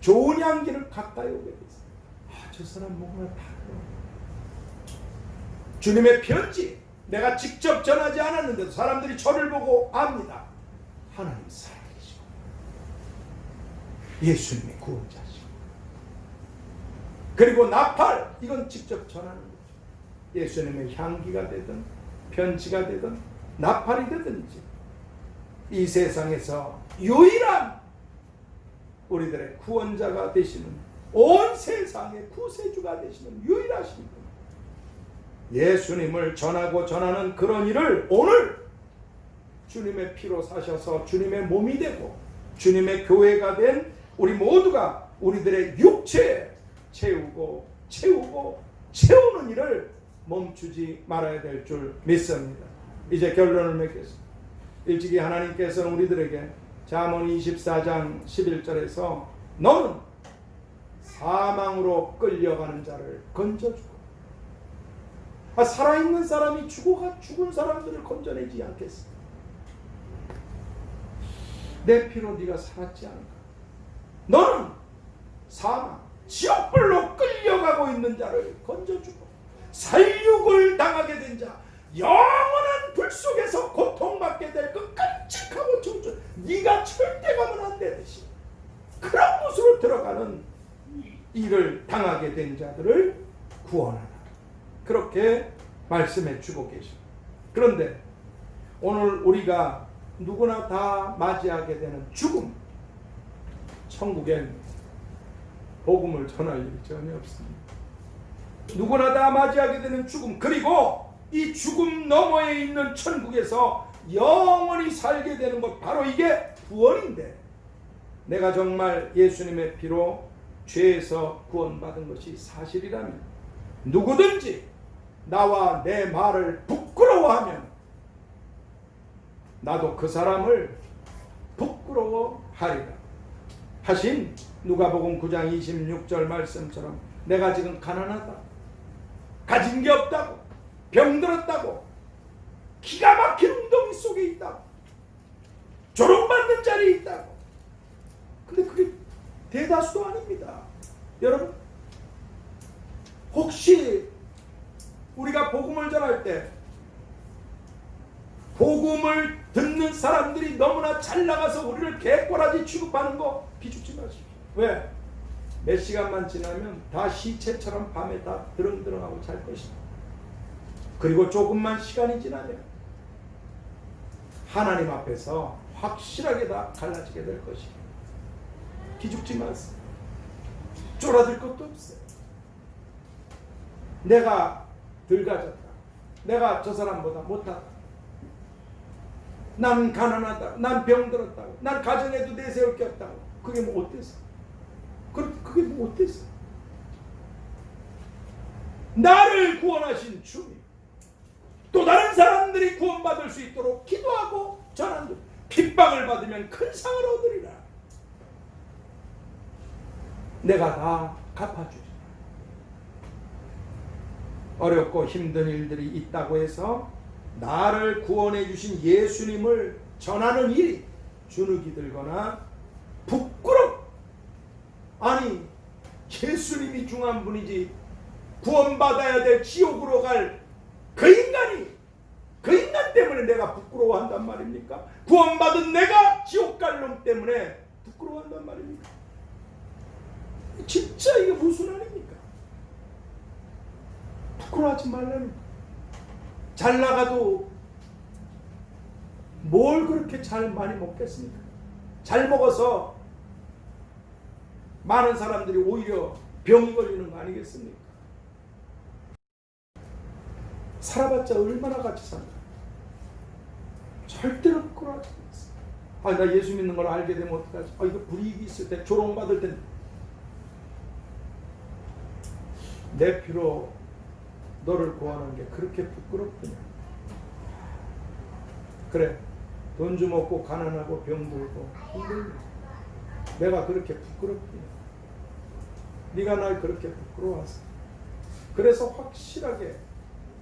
좋은 향기를 가까이 오게 됐어요. 저 사람 뭔가 다르다. 주님의 편지 내가 직접 전하지 않았는데도 사람들이 저를 보고 압니다. 하나님 살아계시고 예수님의 구원자시고, 그리고 나팔, 이건 직접 전하는 거죠. 예수님의 향기가 되든 편지가 되든 나팔이 되든지 이 세상에서 유일한 우리들의 구원자가 되시는, 온 세상의 구세주가 되시는 유일하신 분 예수님을 전하고 전하는 그런 일을 오늘 주님의 피로 사셔서 주님의 몸이 되고 주님의 교회가 된 우리 모두가 우리들의 육체에 채우는 일을 멈추지 말아야 될 줄 믿습니다. 이제 결론을 맺겠습니다. 일찍이 하나님께서는 우리들에게 잠언 24장 11절에서 너는 사망으로 끌려가는 자를 건져주고, 살아있는 사람이 죽은 사람들을 건져내지 않겠어. 내 피로 네가 살았지 않을까? 너는 사망, 지옥불로 끌려가고 있는 자를 건져주고, 살육을 당하게 된 자, 영원한 불 속에서 고통받게 될 그 끔찍하고 청춘, 네가 절대 가면 안 되듯이 그런 곳으로 들어가는 일을 당하게 된 자들을 구원하라. 그렇게 말씀해 주고 계십니다. 그런데 오늘 우리가 누구나 다 맞이하게 되는 죽음, 천국엔 복음을 전할 일이 전혀 없습니다. 누구나 다 맞이하게 되는 죽음, 그리고 이 죽음 너머에 있는 천국에서 영원히 살게 되는 것, 바로 이게 구원인데, 내가 정말 예수님의 피로 죄에서 구원받은 것이 사실이라면 누구든지 나와 내 말을 부끄러워하면 나도 그 사람을 부끄러워하리라 하신 누가복음 9장 26절 말씀처럼, 내가 지금 가난하다, 가진 게 없다고, 병들었다고, 기가 막힌 웅덩이 속에 있다고, 조롱받는 자리에 있다고. 근데 그게 대다수도 아닙니다. 여러분, 혹시 우리가 복음을 전할 때 복음을 듣는 사람들이 너무나 잘 나가서 우리를 개꼬라지 취급하는 거 기죽지 마십시오. 왜? 몇 시간만 지나면 다 시체처럼 밤에 다 드렁드렁하고 잘 것이다. 그리고 조금만 시간이 지나면 하나님 앞에서 확실하게 다 갈라지게 될 것이다. 기죽지 마세요. 쫄아들 것도 없어요. 내가 덜 가졌다, 내가 저 사람보다 못하다, 난 가난하다, 난 병들었다고, 난 가정에도 내세울 게 없다고, 그게 뭐 어때서? 그게 뭐 어때서? 나를 구원하신 주님, 또 다른 사람들이 구원받을 수 있도록 기도하고 전하는, 핍박을 받으면 큰 상을 얻으리라. 내가 다 갚아주리라. 어렵고 힘든 일들이 있다고 해서 나를 구원해 주신 예수님을 전하는 일이 주눅이 들거나 아니, 예수님이 중요한 분이지 구원받아야 될 지옥으로 갈 그 인간 때문에 내가 부끄러워한단 말입니까? 구원받은 내가 지옥 갈 놈 때문에 부끄러워한단 말입니까? 진짜 이게 무슨 아닙니까? 부끄러워하지 말라는, 잘 나가도 뭘 그렇게 잘 많이 먹겠습니까? 잘 먹어서 많은 사람들이 오히려 병이 걸리는 거 아니겠습니까? 살아봤자 얼마나 같이 산다. 절대로 부끄러워하지 않습니다. 나 예수 믿는 걸 알게 되면 어떡하지? 이거 불이익이 있을 때, 조롱받을 때 내 피로 너를 구하는 게 그렇게 부끄럽구나. 그래, 돈 좀 없고 가난하고 병들고 힘들고 내가 그렇게 부끄럽구나. 네가 날 그렇게 부끄러워하세. 그래서 확실하게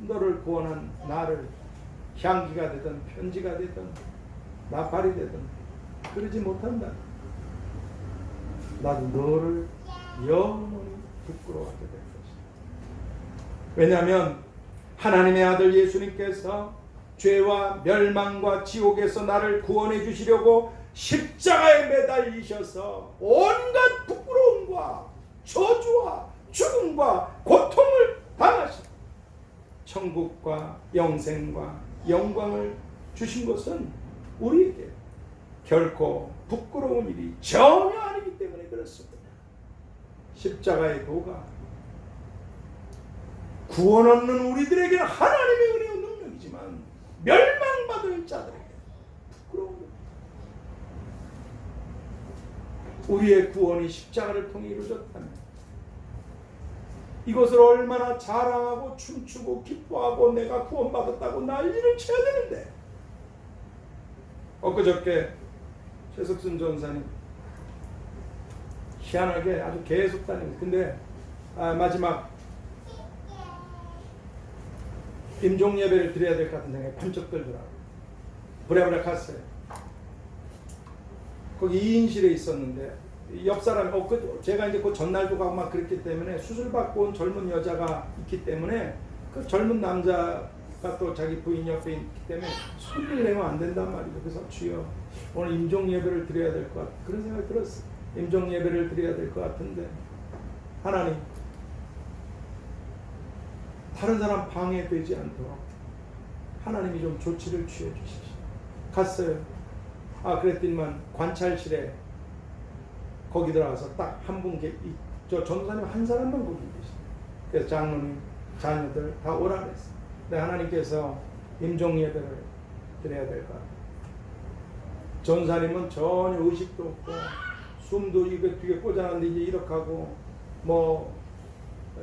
너를 구원한 나를 향기가 되든 편지가 되든 나팔이 되든 그러지 못한다. 나도 너를 영원히 부끄러워하게 될 것이다. 왜냐하면 하나님의 아들 예수님께서 죄와 멸망과 지옥에서 나를 구원해 주시려고 십자가에 매달리셔서 온갖 부끄러움과 저주와 죽음과 고통을 당하시고 천국과 영생과 영광을 주신 것은 우리에게 결코 부끄러운 일이 전혀 아니기 때문에 그렇습니다. 십자가의 도가 구원 없는 우리들에게는 하나님의 은혜와 능력이지만 멸망받을 자들에게 부끄러운 것. 우리의 구원이 십자가를 통해 이루어졌다면 이것을 얼마나 자랑하고 춤추고 기뻐하고 내가 구원받았다고 난리를 쳐야 되는데, 엊그저께 최석순 전사님 희한하게 아주 계속 다니고, 근데 마지막 임종 예배를 드려야 될 것 같은 생각이 번쩍 들더라고요. 부랴부랴 갔어요. 거기 2인실에 있었는데 옆 사람이 제가 이제 그 전날도 가고 막 그랬기 때문에 수술 받고 온 젊은 여자가 있기 때문에 그 젊은 남자가 또 자기 부인 옆에 있기 때문에 소리를 내면 안 된단 말이죠. 그래서 주여 오늘 임종 예배를 드려야 될 것 같아. 그런 생각이 들었어요. 임종 예배를 드려야 될 것 같은데 하나님 다른 사람 방해되지 않도록 하나님이 좀 조치를 취해 주십시오. 갔어요. 그랬더니만 관찰실에 거기 들어가서 딱 한 분, 저 전도사님 한 사람만 거기 계시네요. 그래서 장로님, 자녀들 다 오라 그랬어요. 근데 하나님께서 임종 예배를 드려야 될 것 같아요. 전사님은 전혀 의식도 없고 숨도 이거 뒤에 꽂아놨는데 이제 이렇게 하고 뭐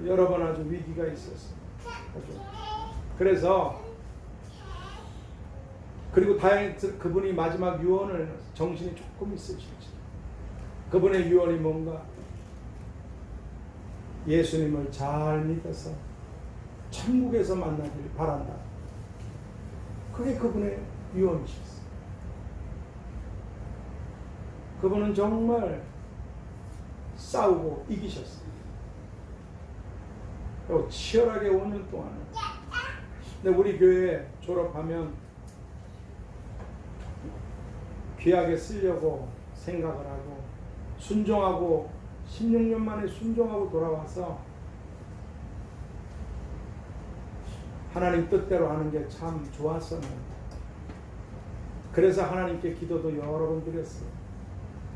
여러 번 아주 위기가 있었어요. 그래서 그리고 다행히 그분이 마지막 유언을 정신이 조금 있으시죠. 그분의 유언이 뭔가 예수님을 잘 믿어서 천국에서 만나길 바란다. 그게 그분의 유언이셨어요. 그분은 정말 싸우고 이기셨어요. 그리고 치열하게 5년 동안. 근데 우리 교회 졸업하면 귀하게 쓰려고 생각을 하고 순종하고 16년 만에 순종하고 돌아와서 하나님 뜻대로 하는 게 참 좋았었는데, 그래서 하나님께 기도도 여러 번 드렸어요.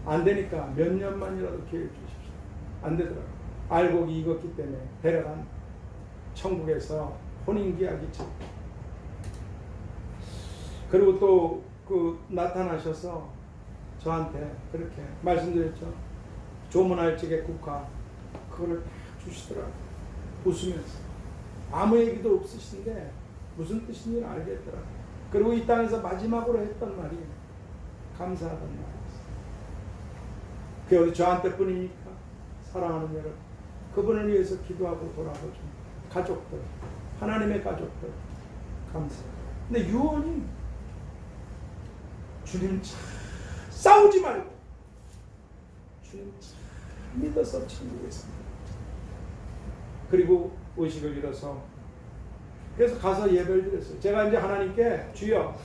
안 되니까 몇 년만이라도 기회를 주십시오. 안 되더라고요. 알고 익었기 때문에 데려간 천국에서 혼인기약이 참. 그리고 또 나타나셔서 저한테 그렇게 말씀드렸죠. 조문할직의 국화 그거를 다 주시더라고요. 웃으면서 아무 얘기도 없으신데 무슨 뜻인지 알겠더라고요. 그리고 이 땅에서 마지막으로 했던 말이 감사하단 말이었어요. 그게 저한테 뿐이니까 사랑하는 여러분, 그분을 위해서 기도하고 돌아보죠. 가족들, 하나님의 가족들 감사해요. 근데 유언이 주님 참 싸우지 말고 주님 참 믿어서 천국에 있습니다. 그리고 의식을 잃어서 그래서 가서 예배를 드렸어요. 제가 이제 하나님께 주여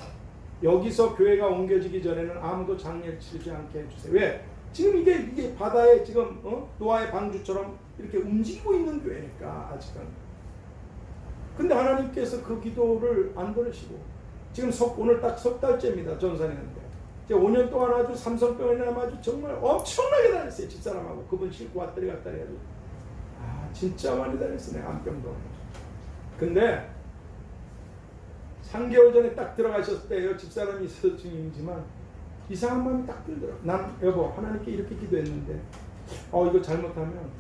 여기서 교회가 옮겨지기 전에는 아무도 장례를 치르지 않게 해주세요. 왜? 지금 이게 바다에 지금 노아의 방주처럼 이렇게 움직이고 있는 교회니까 아직은. 근데 하나님께서 그 기도를 안 들으시고 지금 오늘 딱 석 달째입니다. 전산했는데 이제 5년 동안 아주 삼성병원에 아주 정말 엄청나게 다녔어요. 집사람하고 그분 싣고 왔다리 갔다리 해가지고 진짜 많이 다녔어요. 암병동. 근데 3개월 전에 딱 들어가셨을 때요, 집사람이 있어서 중임이지만 이상한 마음이 딱 들더라고요. 난 여보 하나님께 이렇게 기도했는데 이거 잘못하면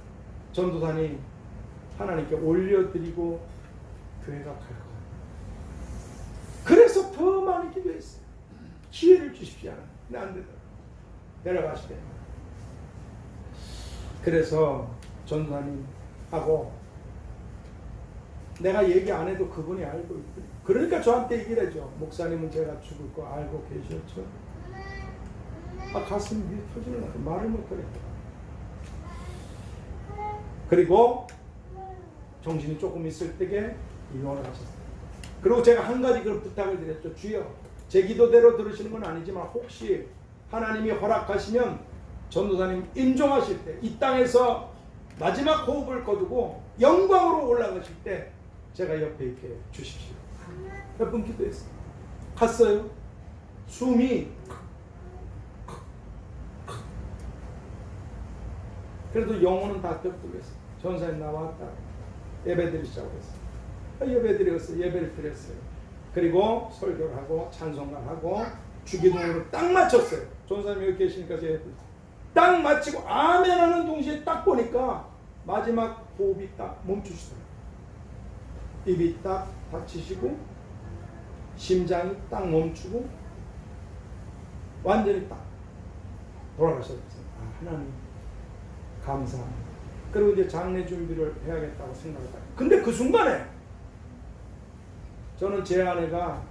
전도사님 하나님께 올려드리고 교회가 갈 거야. 그래서 더 많이 기도했어요. 기회를 주십시오. 근데 안 되더라고요. 내려가시대. 그래서 전도사님하고 내가 얘기 안 해도 그분이 알고 있거든요. 그러니까 저한테 얘기를 해줘. 목사님은 제가 죽을 거 알고 계셨죠? 가슴이 위에 터지는 것 같아. 말을 못하겠다. 그리고 정신이 조금 있을 때에 이혼을 하셨어요. 그리고 제가 한 가지 그런 부탁을 드렸죠. 주여, 제 기도대로 들으시는 건 아니지만 혹시 하나님이 허락하시면 전도사님 임종하실 때 이 땅에서 마지막 호흡을 거두고 영광으로 올라가실 때 제가 옆에 있게 주십시오. 몇 번 기도했어요. 갔어요. 숨이 그래도 영혼은 다 떼어뜨렸어요. 전사님 나왔다. 예배 드리자고 했어요. 예배 드렸어요. 예배를 드렸어요. 그리고 설교를 하고 찬송가를 하고 주기도문으로 딱 맞췄어요. 전사님 여기 계시니까 제가 딱 마치고 아멘 하는 동시에 딱 보니까 마지막 호흡이 딱 멈추시더라고요. 입이 딱 닫히시고 심장이 딱 멈추고 완전히 딱 돌아가셨어요. 하나님 감사합니다. 그리고 이제 장례 준비를 해야겠다고 생각했다. 근데 그 순간에 저는 제 아내가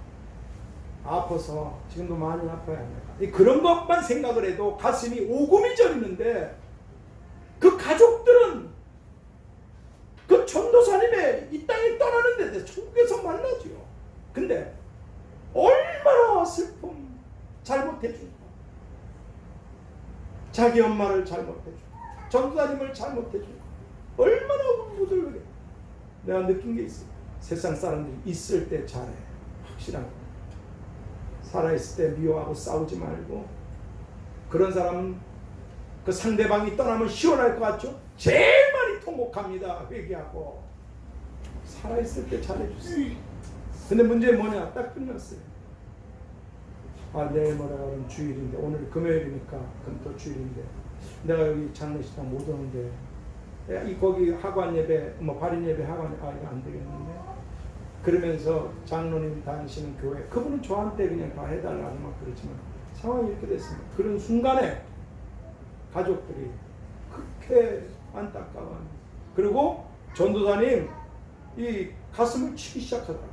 아파서 지금도 많이 아파요. 그런 것만 생각을 해도 가슴이 오금이 저리는데 그 가족들은 그 전도사님의 이 땅에 떠나는데 천국에서 만나죠. 근데 얼마나 슬픔 잘못해준 거. 자기 엄마를 잘못해준 거. 전도사님을 잘못해준 거. 얼마나 우물우물해. 내가 느낀 게 있어. 세상 사람들이 있을 때 잘해. 확실한 거. 살아있을 때 미워하고 싸우지 말고. 그런 사람은 그 상대방이 떠나면 시원할 것 같죠? 제일 많이 통곡합니다. 회개하고. 살아있을 때 잘해주세요. 근데 문제는 뭐냐? 딱 끝났어요. 내일 뭐라 그러면 주일인데 오늘 금요일이니까 금토 주일인데 내가 여기 장례식장 못 오는데 거기 학원 예배 발인 예배 학원 이거 안 되겠는데 그러면서 장로님 다니시는 교회 그분은 저한테 그냥 다 해달라고 막 그러지만 상황이 이렇게 됐습니다. 그런 순간에 가족들이 그렇게 안타까워합니다. 그리고 전도사님 이 가슴을 치기 시작하더라고요.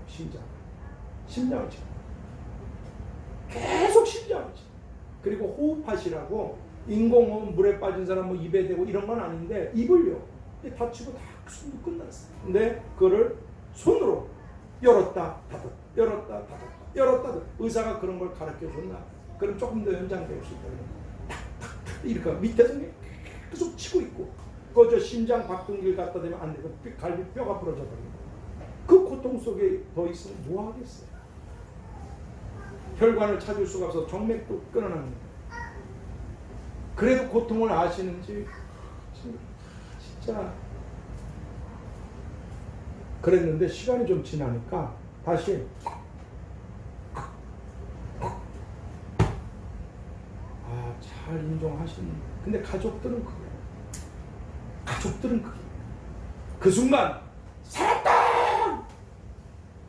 심장을 치고 계속 심장을 치고 그리고 호흡하시라고 인공호흡 물에 빠진 사람 입에 대고 이런 건 아닌데 입을요 다치고 다 숨도 끝났어요. 근데 그거를 손으로 열었다 닫았다 열었다 닫았다 열었다 닫았다. 의사가 그런 걸 가르쳐줬나? 그럼 조금 더 연장될 수 있다. 탁탁탁 이렇게 밑에서 계속 치고 있고 그 저 심장 박동기를 갖다 대면 안 되고 갈비뼈가 부러져 버립니다. 그 고통 속에 더 있으면 뭐 하겠어요? 혈관을 찾을 수가 없어서 정맥도 끊어납니다. 그래도 고통을 아시는지 진짜 그랬는데 시간이 좀 지나니까 다시 잘 인정하시는데 근데 가족들은 그래요. 가족들은 그게 그 순간 살았다!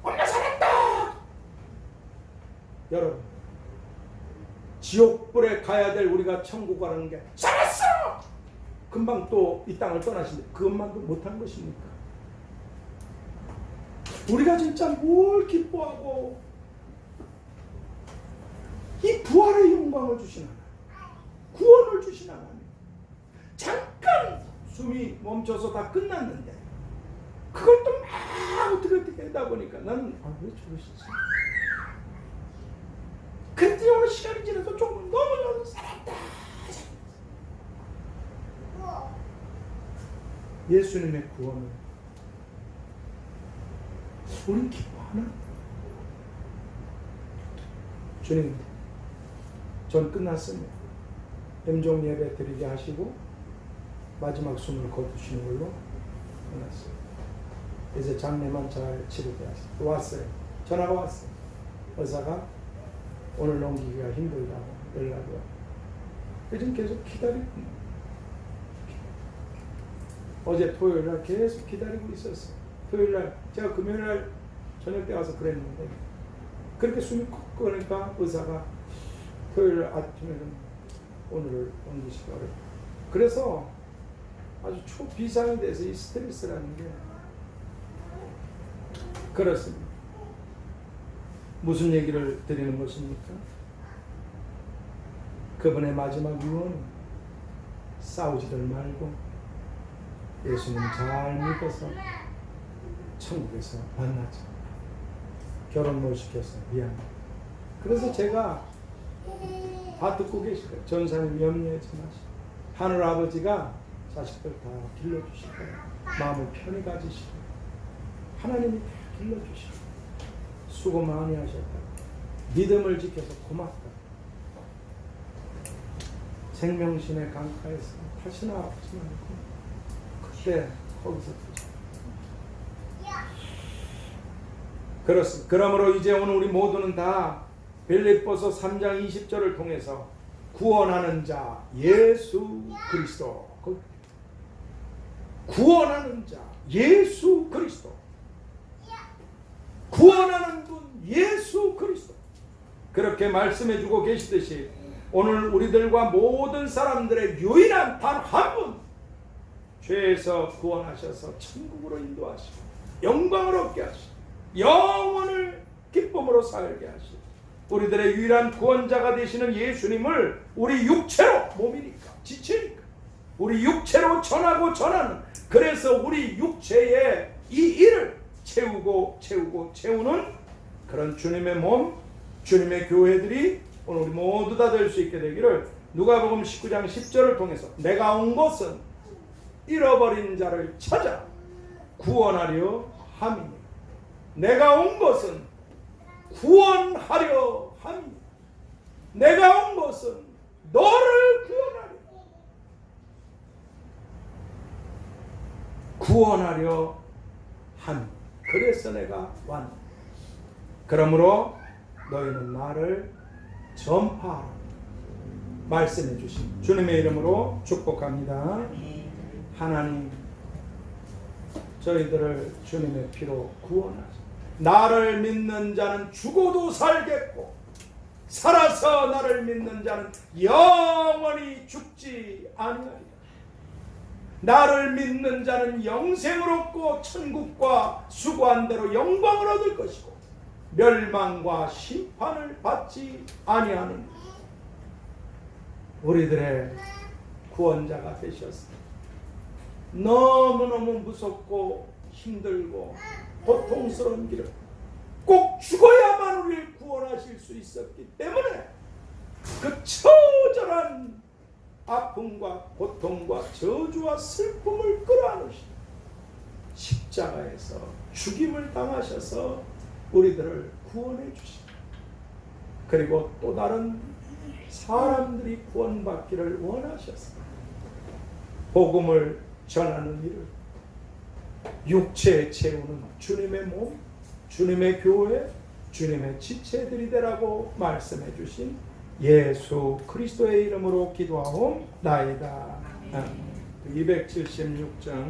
엄마 살았다! 여러분 지옥불에 가야 될 우리가 천국 가는 게 살았어! 금방 또 이 땅을 떠나신데 그것만도 못한 것입니까? 우리가 진짜 뭘 기뻐하고 이 부활의 영광을 주신 하나님 구원을 주신 하나님 잠깐 숨이 멈춰서 다 끝났는데 그걸 또 막 어떻게 하다 보니까 나는 왜 저러시지? 근데 어느 시간이 지나서 조금 너무 살았다. 예수님의 구원을 우린 기뻐하나? 주님, 전 끝났습니다. 임종 예배 드리게 하시고 마지막 숨을 거두시는 걸로 끝났어요. 이제 장례만 잘 치르게 하세요. 왔어요. 전화가 왔어요. 의사가 오늘 넘기기가 힘들다고 연락이 와요. 요즘 계속 기다리고 있는. 어제 토요일날 계속 기다리고 있었어요. 토요일날 제가 금요일날 저녁 때 와서 그랬는데 그렇게 숨이 콕 꺼니까 의사가 토요일 아침에는 오늘을 옮기시기 어렵다. 그래서 아주 초비상이 돼서 이 스트레스라는 게 그렇습니다. 무슨 얘기를 드리는 것입니까? 그분의 마지막 유언은 싸우지들 말고 예수님 잘 믿어서 천국에서 만나자. 결혼 못 시켜서 미안해. 그래서 제가 다 듣고 계실 거예요. 전사님 염려하지 마시고 하늘 아버지가 자식들 다 길러주실 거예요. 마음을 편히 가지시고 하나님이 다 길러주시고 수고 많이 하셨다. 믿음을 지켜서 고맙다. 생명신의 강가에서 다시는 아프지 말고 그때 거기서 보자. 그렇습니다. 그러므로 이제 오늘 우리 모두는 다 빌립보서 3장 20절을 통해서 구원하는 자 예수 그리스도, 구원하는 자 예수 그리스도, 구원하는 분 예수 그리스도, 그렇게 말씀해 주고 계시듯이 오늘 우리들과 모든 사람들의 유일한 단 한 분, 죄에서 구원하셔서 천국으로 인도하시고 영광을 얻게 하시고 영원을 기쁨으로 살게 하시고 우리들의 유일한 구원자가 되시는 예수님을 우리 육체로, 몸이니까 지체니까 우리 육체로 전하고 전하는, 그래서 우리 육체의 이 일을 채우는 그런 주님의 몸, 주님의 교회들이 오늘 우리 모두 다 될 수 있게 되기를 누가복음 19장 10절을 통해서 내가 온 것은 잃어버린 자를 찾아 구원하려 함이니, 내가 온 것은 구원하려 함이니, 내가 온 것은 너를 구원하려 함. 그래서 내가 왔노. 그러므로 너희는 나를 전파하라. 말씀해 주신 주님의 이름으로 축복합니다. 하나님, 저희들을 주님의 피로 구원하소서. 나를 믿는 자는 죽어도 살겠고 살아서 나를 믿는 자는 영원히 죽지 아니하리라. 나를 믿는 자는 영생을 얻고 천국과 수고한 대로 영광을 얻을 것이고 멸망과 심판을 받지 아니하는 우리들의 구원자가 되셨습니다. 너무너무 무섭고 힘들고 고통스러운 길을 꼭 죽어야만 우리를 구원하실 수 있었기 때문에 그 처절한 아픔과 고통과 저주와 슬픔을 끌어안으시고 십자가에서 죽임을 당하셔서 우리들을 구원해 주시고, 그리고 또 다른 사람들이 구원받기를 원하셨습니다. 복음을 전하는 일을 육체에 채우는 주님의 몸, 주님의 교회, 주님의 지체들이 되라고 말씀해 주신 예수 그리스도의 이름으로 기도하옵나이다. 276장